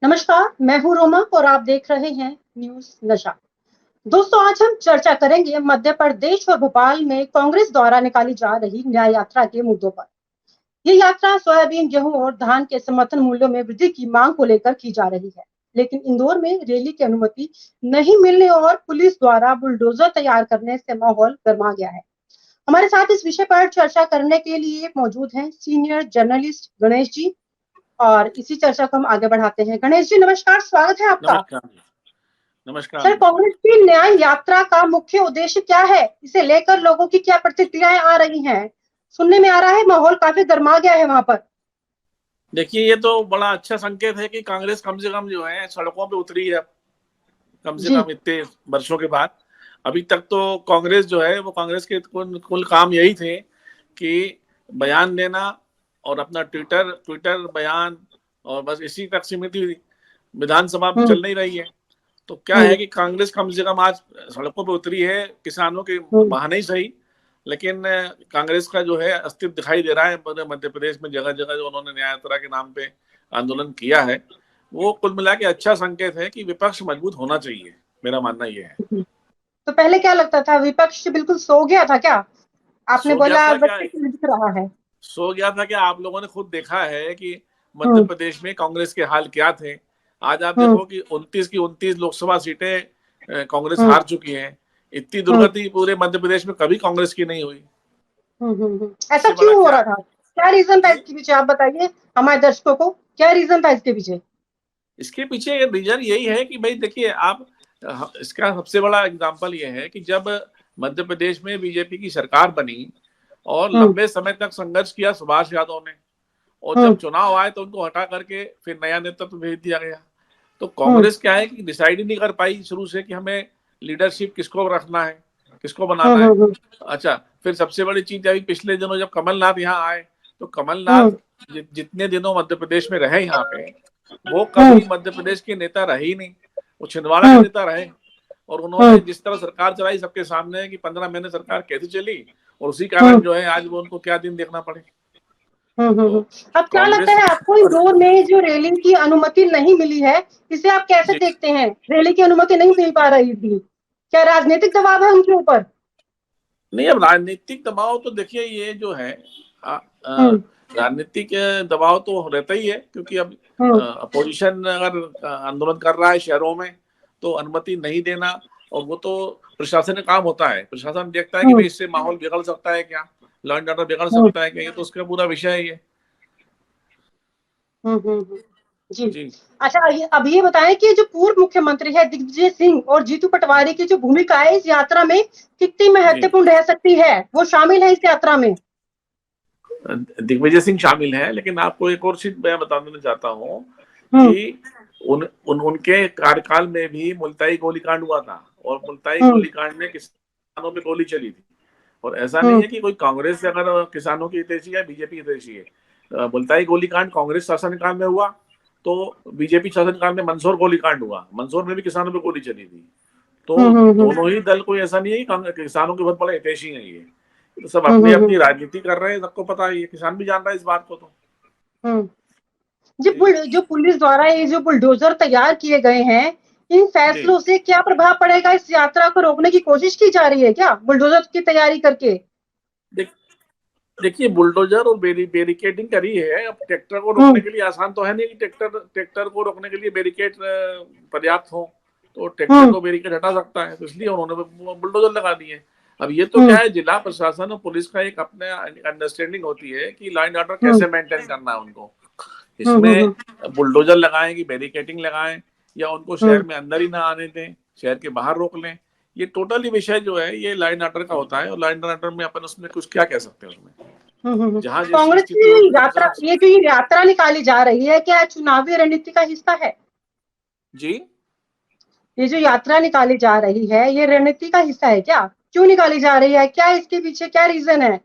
नमस्कार, मैं हूँ रोमा और आप देख रहे हैं न्यूज नशा। दोस्तों, आज हम चर्चा करेंगे मध्य प्रदेश और भोपाल में कांग्रेस द्वारा निकाली जा रही न्याय यात्रा के मुद्दों पर। ये यात्रा सोयाबीन, गेहूं और धान के समर्थन मूल्यों में वृद्धि की मांग को लेकर की जा रही है, लेकिन इंदौर में रैली की अनुमति नहीं मिलने और पुलिस द्वारा बुलडोजर तैयार करने से माहौल गर्मा गया है। हमारे साथ इस विषय पर चर्चा करने के लिए मौजूद हैं सीनियर जर्नलिस्ट गणेश जी, और इसी चर्चा को हम आगे बढ़ाते हैं। गणेश जी, नमस्कार, स्वागत है आपका। नमस्कार। नमस्कार। सर, कांग्रेस की न्याय यात्रा का मुख्य उद्देश्य क्या है? इसे लेकर लोगों की क्या प्रतिक्रियाएं आ रही हैं? सुनने में आ रहा है माहौल काफी गर्मा गया है वहां पर। देखिए, ये तो बड़ा अच्छा संकेत है कि कांग्रेस कम से कम जो है सड़कों पे उतरी है, कम से जी। कम इतने वर्षों के बाद। अभी तक तो कांग्रेस जो है वो कांग्रेस के कुल काम यही थे कि बयान देना और अपना ट्विटर ट्विटर बयान, और बस इसी तक सीमित हुई। विधानसभा में हम्म। चल नहीं रही है। तो क्या है हम्म। कि कांग्रेस कम से कम आज सड़कों पे उतरी है, किसानों के हम्म। बहाने ही सही, लेकिन कांग्रेस का जो है अस्तित्व दिखाई दे रहा है। पूरे मध्य प्रदेश में जगह जगह जो उन्होंने न्याय यात्रा के नाम पे आंदोलन किया है, वो कुल मिला के अच्छा संकेत है कि विपक्ष मजबूत होना चाहिए। मेरा मानना ये है। तो पहले क्या लगता था, विपक्ष बिल्कुल सो गया था क्या? आपने सो गया बोला था क्या? बच्चे को दिख रहा है। सो गया था क्या? आप लोगों ने खुद देखा है कि मध्य हम्म। प्रदेश में कांग्रेस के हाल क्या थे। आज आप हम्म। देखो कि 29 की 29 लोकसभा सीटें कांग्रेस हम्म। हार चुकी है। इतनी हम्म। दुर्गति पूरे मध्य प्रदेश में कभी कांग्रेस की नहीं हुई। ऐसा इससे बड़ा क्यों हो क्या? रहा था? क्या रीजन था जी, इसके पीछे, आप बताइए हमारे दर्शकों को, क्या रीजन था इसके पीछे? इसके पीछे रीजन यही है कि भाई देखिए आप, इसका सबसे बड़ा एग्जांपल ये है कि जब मध्य प्रदेश में बीजेपी की सरकार बनी और हम्म। लंबे समय तक संघर्ष किया सुभाष यादव ने, और हम्म। जब चुनाव आए तो उनको हटा करके फिर नया नेतृत्व भेज दिया गया। तो हम्म। कांग्रेस क्या है कि डिसाइड ही नहीं कर पाई शुरू से कि हमें लीडरशिप किसको रखना है, किसको हम्म। बनाना है। हम्म। अच्छा, फिर सबसे बड़ी चीज अभी पिछले दिनों जब कमलनाथ यहाँ आए, तो कमलनाथ हम्म। जितने दिनों मध्य प्रदेश में रहे यहाँ पे, वो हम्म। कभी मध्य प्रदेश के नेता रहे ही नहीं। वो छिंदवाड़ा के हम्म। नेता रहे, और उन्होंने हम्म। जिस तरह सरकार चलाई सबके सामने कि 15 महीने सरकार कैसे चली, और उसी कारण हम्म। जो है आज वो उनको क्या दिन देखना पड़े। हम्म। तो अब क्या लगता कांग्रेस, है आपको, इंदौर में जो रैली की अनुमति नहीं मिली है, इसे आप कैसे जी, देखते हैं? रैली की अनुमति नहीं मिल पा रही थी, क्या राजनीतिक दबाव है उनके ऊपर? नहीं, अब राजनीतिक दबाव तो देखिए ये जो है, आ, आ, हम्म। राजनीतिक दबाव तो रहता ही है, क्योंकि अब हम्म। अपोजिशन अगर आंदोलन कर रहा है शहरों में तो अनुमति नहीं देना, और वो तो प्रशासन का काम होता है। प्रशासन देखता है कि हम्म। भाई इससे माहौल बिगड़ सकता है क्या, लॉ एंड ऑर्डर बिगड़ हम्म। सकता है क्या, ये तो उसका पूरा विषय है ये। हम्म। जी। जी, अच्छा, अब ये बताएं कि जो पूर्व मुख्यमंत्री है दिग्विजय सिंह और जीतू पटवारी की जो भूमिका है इस यात्रा में कितनी जी। महत्वपूर्ण रह सकती है? वो शामिल है इस यात्रा में? दिग्विजय सिंह शामिल है, लेकिन आपको एक और चीज मैं बता देना चाहता हूँ हम्म। कि उनके कार्यकाल में भी मुल्ताई गोलीकांड हुआ था, और मुल्ताई हम्म। गोलीकांड में किसानों पे गोली चली थी। और ऐसा नहीं हम्म। है कि कोई कांग्रेस से अगर किसानों की हितैषी है, बीजेपी हितैषी है। मुल्ताई गोलीकांड कांग्रेस शासनकाल में हुआ, तो बीजेपी शासनकाल में मंदसौर गोलीकांड हुआ, मंदसौर में भी किसानों पे गोली चली थी। तो हम्म। हम्म। दोनों ही दल, कोई ऐसा नहीं है कि किसानों के बहुत बड़े हितैषी है ये। तो सब हम्म। अपनी हम्म। अपनी राजनीति कर रहे हैं, सबको पता है, ये किसान भी जान रहा है इस बात को। तो हम्म। जी, जो पुलिस द्वारा ये जो बुलडोजर तैयार किए गए हैं, इन जी। फैसलों से क्या प्रभाव पड़ेगा? इस यात्रा को रोकने की कोशिश की जा रही है क्या बुलडोजर की तैयारी करके? देख देखिए, बुलडोजर और बैरिकेडिंग करी है। अब ट्रैक्टर को रोकने हम्म। के लिए आसान तो है नहीं कि ट्रैक्टर ट्रैक्टर को रोकने के लिए बैरिकेड पर्याप्त हो। तो ट्रैक्टर हम्म। को बैरिकेड हटा सकता है, तो इसलिए उन्होंने बुलडोजर लगा दिए। अब ये तो क्या हम्म। है, जिला प्रशासन और पुलिस का एक अपने अंडरस्टैंडिंग होती है कि लॉ एंड ऑर्डर हम्म। कैसे मेंटेन करना है उनको। हम्म। इसमें हम्म। बुलडोजर लगाएं कि बैरिकेडिंग लगाएं, या उनको शहर हम्म। में अंदर ही ना आने दें, शहर के बाहर रोक लें। ये टोटली विषय जो है ये लॉ एंड ऑर्डर का होता है, और लॉ एंड ऑर्डर में अपन उसमें कुछ क्या कह सकते हैं उसमें। जहां जैसी कांग्रेस स्थिति की होगी उस यात्रा, हिसाब से। ये जो ये यात्रा निकाली जा रही है, क्या चुनावी रणनीति का हिस्सा है? जी, ये जो यात्रा निकाली जा रही है, ये रणनीति का हिस्सा है क्या? क्यों निकाली जा रही है? क्या इसके पीछे क्या रीजन है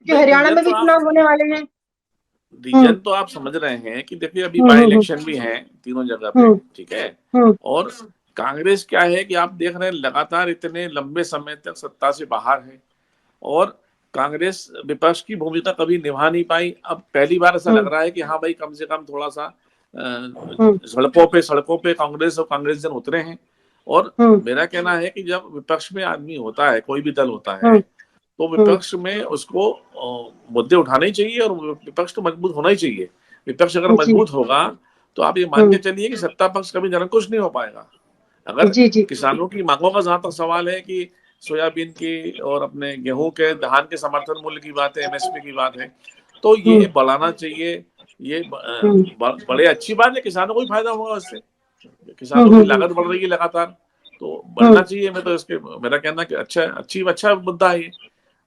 कि भाई हरियाणा में भी चुनाव होने वाले हैं? हम्म। रीजन तो आप समझ रहे हैं कि देखिए अभी हम्म। By hmm. इलेक्शन भी हैं तीनों जगह पे, हम्म। ठीक है। हम्म। और कांग्रेस क्या है कि आप देख रहे हैं लगातार इतने लंबे समय तक सत्ता से बाहर है, और कांग्रेस विपक्ष की भूमिका कभी निभा नहीं पाई। अब पहली बार ऐसा हम्म। लग रहा है कि हाँ भाई, कम से कम थोड़ा सा सड़कों पे कांग्रेस और कांग्रेस जन उतरे हैं। और मेरा कहना है कि जब विपक्ष में आदमी होता है, कोई भी दल होता है, तो विपक्ष में उसको मुद्दे उठाने ही चाहिए और विपक्ष तो मजबूत होना ही चाहिए। विपक्ष अगर मजबूत होगा तो आप ये मान के चलिए कि सत्ता पक्ष कभी निरंकुश नहीं हो पाएगा। अगर किसानों की मांगों का जहां तक सवाल है कि सोयाबीन की और अपने गेहूं के, धान के समर्थन मूल्य की बात है, एमएसपी की बात है, तो ये बढ़ाना चाहिए। ये बड़े अच्छी बात है, किसानों को भी फायदा होगा उससे। किसानों की लागत बढ़ रही है लगातार, तो बढ़ना चाहिए। मैं तो इसके मेरा कहना कि अच्छा मुद्दा है। ये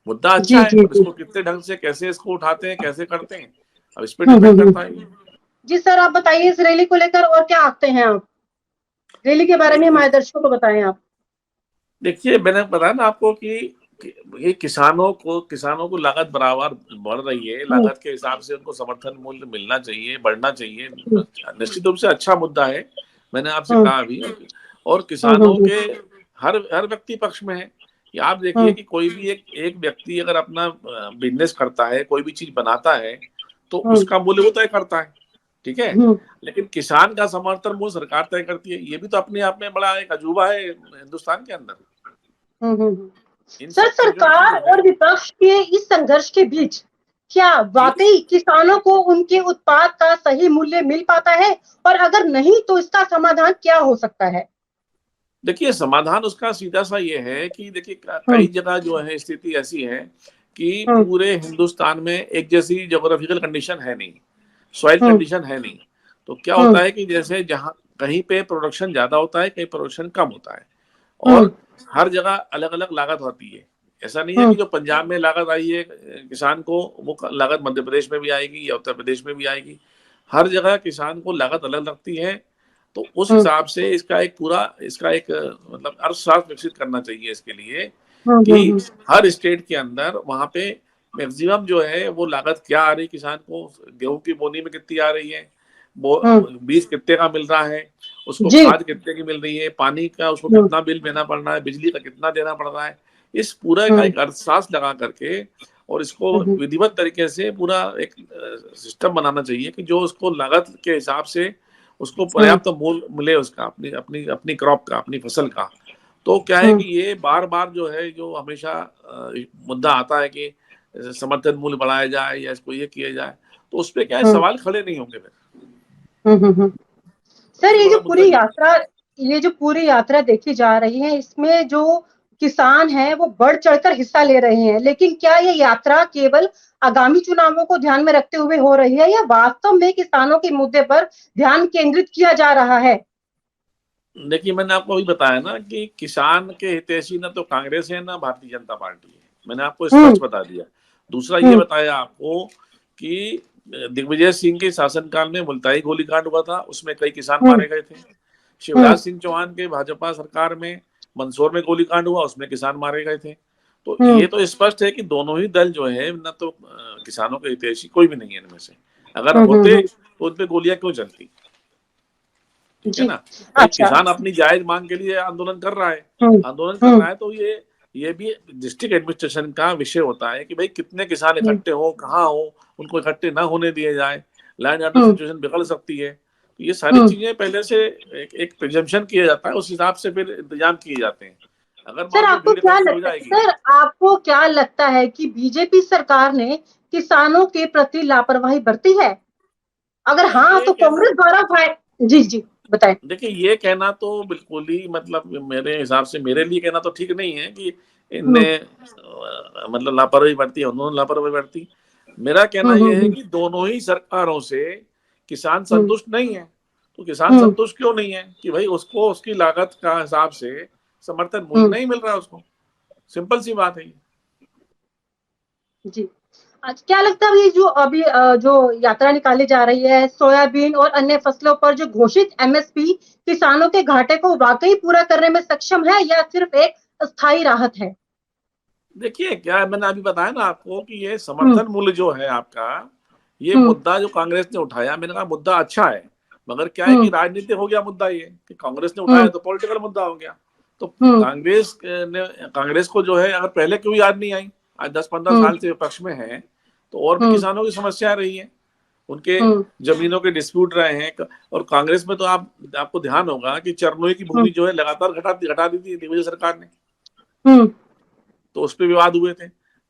मुद्दा अच्छा है, पर इसको कितने ढंग से कैसे इसको उठाते हैं, कैसे करते हैं, अब इस पे डिपेंड करता है। जी सर, आप बताइए इस रैली को लेकर और क्या आखते हैं आप? रैली के बारे में हमारे दर्शकों को बताएं आप। देखिए, मैंने बताया ना आपको कि ये किसानों को लागत बराबर बढ़ रही है, लागत के हिसाब से उनको समर्थन मूल्य मिलना चाहिए, बढ़ना चाहिए। निश्चित रूप से अच्छा मुद्दा है, मैंने आपसे कहा अभी। और किसानों के हर व्यक्ति पक्ष में है कि आप देखिए कि कोई भी एक व्यक्ति अगर अपना बिजनेस करता है, कोई भी चीज बनाता है, तो उसका मूल्य वो तय करता है, ठीक है। लेकिन किसान का समर्थन मूल्य सरकार तय करती है। ये भी तो अपने आप में बड़ा एक अजूबा है हिंदुस्तान के अंदर। सर, सरकार और विपक्ष के इस संघर्ष के बीच क्या वाकई किसानों को उनके उत्पाद का सही मूल्य मिल पाता है, और अगर नहीं तो इसका समाधान क्या हो सकता है? देखिए, समाधान उसका सीधा सा ये है कि देखिए, कई जगह जो है स्थिति ऐसी है कि पूरे हिंदुस्तान में एक जैसी ज्योग्राफिकल कंडीशन है नहीं, सॉइल कंडीशन है नहीं। तो क्या होता है कि जैसे जहाँ कहीं पे प्रोडक्शन ज्यादा होता है, कहीं प्रोडक्शन कम होता है, और हर जगह अलग अलग लागत होती है। ऐसा नहीं है कि जो पंजाब में लागत आई है किसान को, वो लागत मध्य प्रदेश में भी आएगी या उत्तर प्रदेश में भी आएगी। हर जगह किसान को लागत अलग लगती है। तो उस हिसाब से इसका एक मतलब अर्थशास्त्र विकसित करना चाहिए इसके लिए कि हर स्टेट के अंदर वहां पे मैक्सिमम जो है वो लागत क्या आ रही किसान को, गेहूं की बोनी में कितनी आ रही है, बीज कितने का मिल रहा है, उसको खाद कितने की मिल रही है, पानी का उसको कितना बिल देना पड़ रहा है, बिजली का कितना देना पड़ रहा है। इस पूरा का एक अर्थशास्त्र लगा करके और इसको विधिवत तरीके से पूरा एक सिस्टम बनाना चाहिए कि जो उसको लागत के हिसाब से उसको पर्याप्त मूल्य मिले, उसका अपनी क्रॉप का, अपनी फसल का। तो क्या है कि ये बार बार जो है, जो हमेशा मुद्दा आता है कि समर्थन मूल्य बढ़ाया जाए या इसको ये किया जाए, तो उस पर क्या है, सवाल खड़े नहीं होंगे फिर। सर, ये जो पूरी यात्रा देखी जा रही है, इसमें जो किसान हैं वो बढ़ चढ़कर हिस्सा ले रहे हैं, लेकिन क्या ये यात्रा केवल आगामी चुनावों को ध्यान में रखते हुए हो रही है, या वास्तव में किसानों के मुद्दे पर ध्यान केंद्रित किया जा रहा है? देखिए, मैंने आपको अभी बताया ना कि किसान के हितैषी ना तो कांग्रेस है ना भारतीय जनता पार्टी है, मैंने आपको स्पष्ट बता दिया। दूसरा ये बताया आपको कि दिग्विजय सिंह के शासनकाल में मुल्ताई गोलीकांड हुआ था, उसमें कई किसान मारे गए थे। शिवराज सिंह चौहान के भाजपा सरकार में मंदसौर में गोलीकांड हुआ, उसमें किसान मारे गए थे। तो ये तो स्पष्ट है कि दोनों ही दल जो है ना तो किसानों के हितैषी कोई भी नहीं है इनमें से। अगर होते तो उन पे गोलियां क्यों चलती, ठीक है ना। भाई, किसान अपनी जायज मांग के लिए आंदोलन कर रहा है, तो ये भी डिस्ट्रिक्ट एडमिनिस्ट्रेशन का विषय होता है कि भाई कितने किसान इकट्ठे हो, कहाँ हो, उनको इकट्ठे ना होने दिए जाए, लैंड ऑर्डर सिचुएशन बिगड़ सकती है। तो ये सारी चीजें पहले से एक प्रिजम्पशन किया जाता है, उस हिसाब से फिर इंतजाम किए जाते हैं। अगर सर, आपको क्या लगता है कि बीजेपी सरकार ने किसानों के प्रति लापरवाही बरती है? अगर हाँ, तो कांग्रेस द्वारा जी बताएं। देखिए, ये कहना तो बिल्कुल ही, मतलब मेरे हिसाब से, मेरे लिए कहना तो ठीक नहीं है कि इनने मतलब लापरवाही बरती है, उन्होंने लापरवाही बरती। मेरा कहना यह है कि दोनों ही सरकारों से किसान संतुष्ट नहीं है। तो किसान संतुष्ट क्यों नहीं है कि भाई उसको उसकी लागत का हिसाब से समर्थन मूल्य नहीं मिल रहा है उसको, सिंपल सी बात है। जी, आज क्या लगता है, ये जो अभी जो यात्रा निकाली जा रही है, सोयाबीन और अन्य फसलों पर जो घोषित एमएसपी किसानों के घाटे को वाकई पूरा करने में सक्षम है, या सिर्फ एक अस्थायी राहत है? देखिए, क्या मैंने अभी बताया ना आपको कि ये समर्थन मूल्य जो है आपका, ये मुद्दा जो कांग्रेस ने उठाया, मैंने कहा मुद्दा अच्छा है, मगर क्या है कि राजनीतिक हो गया मुद्दा। ये कि कांग्रेस ने उठाया तो पॉलिटिकल मुद्दा हो गया। तो कांग्रेस को जो है, अगर पहले क्यों याद नहीं आई, आज 10-15 साल से विपक्ष में है, तो और भी किसानों की समस्या रही है, उनके जमीनों के डिस्प्यूट रहे हैं। और कांग्रेस में तो आपको ध्यान होगा कि चरनोई की भूमि जो है लगातार घटा दी थी दिग्विजय सरकार ने, तो उस पर विवाद हुए थे।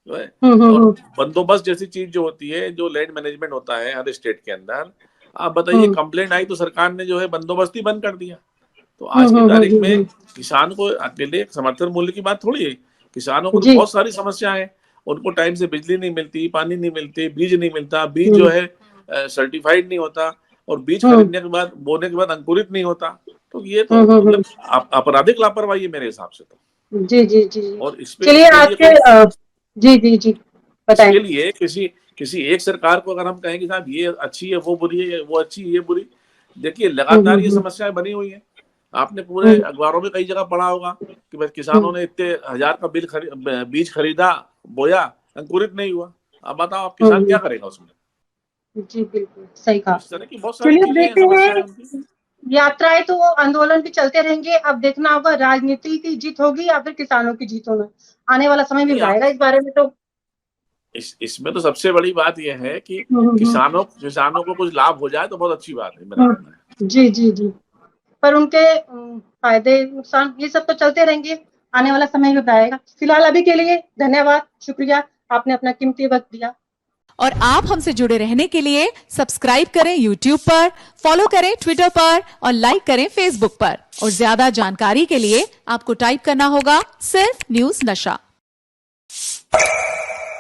और बंदोबस्त जैसी चीज जो होती है, जो लैंड मैनेजमेंट होता है हर स्टेट के अंदर, आप बताइए कंप्लेंट आई तो सरकार ने जो है बंदोबस्त ही बंद कर दिया। तो आज की तारीख में किसान को अकेले समर्थन मूल्य की बात थोड़ी है, किसानों को तो बहुत सारी समस्याएं हैं। उनको टाइम से बिजली नहीं मिलती, पानी नहीं मिलती, बीज नहीं मिलता, बीज जो है सर्टिफाइड नहीं होता, और बीज खरीदने के बाद बोने के बाद अंकुरित नहीं होता। तो ये तो मतलब आपराधिक लापरवाही है मेरे हिसाब से तो। जी जी जी। और चलिए आपके जी जी जी बताएं। इसके लिए किसी एक सरकार को अगर हम कहें कि साहब ये अच्छी है, वो बुरी है, वो अच्छी है, ये बुरी, देखिए लगातार ये समस्याएं बनी हुई है। आपने पूरे अखबारों में कई जगह पढ़ा होगा कि भाई किसानों ने इतने हजार का बीज खरीदा, बोया, अंकुरित नहीं हुआ। अब बताओ आप किसान क्या करेगा उसमें? जी बिल्कुल सही कहा। इस तरह की बहुत सारी चीजें हैं, समस्याएं उनकी। यात्राएं तो आंदोलन भी चलते रहेंगे। अब देखना होगा राजनीति की जीत होगी या फिर किसानों की जीत होगी, आने वाला समय भी बताएगा इस बारे में। तो इसमें तो सबसे बड़ी बात यह है कि किसानों को कुछ लाभ हो जाए तो बहुत अच्छी बात है, मेरा कहना है। जी जी जी, पर उनके फायदे नुकसान ये सब तो चलते रहेंगे, आने वाला समय भी बताएगा। फिलहाल अभी के लिए धन्यवाद, शुक्रिया, आपने अपना कीमती वक्त दिया। और आप हमसे जुड़े रहने के लिए सब्सक्राइब करें YouTube पर, फॉलो करें Twitter पर और लाइक करें Facebook पर। और ज्यादा जानकारी के लिए आपको टाइप करना होगा सिर्फ न्यूज़ नशा।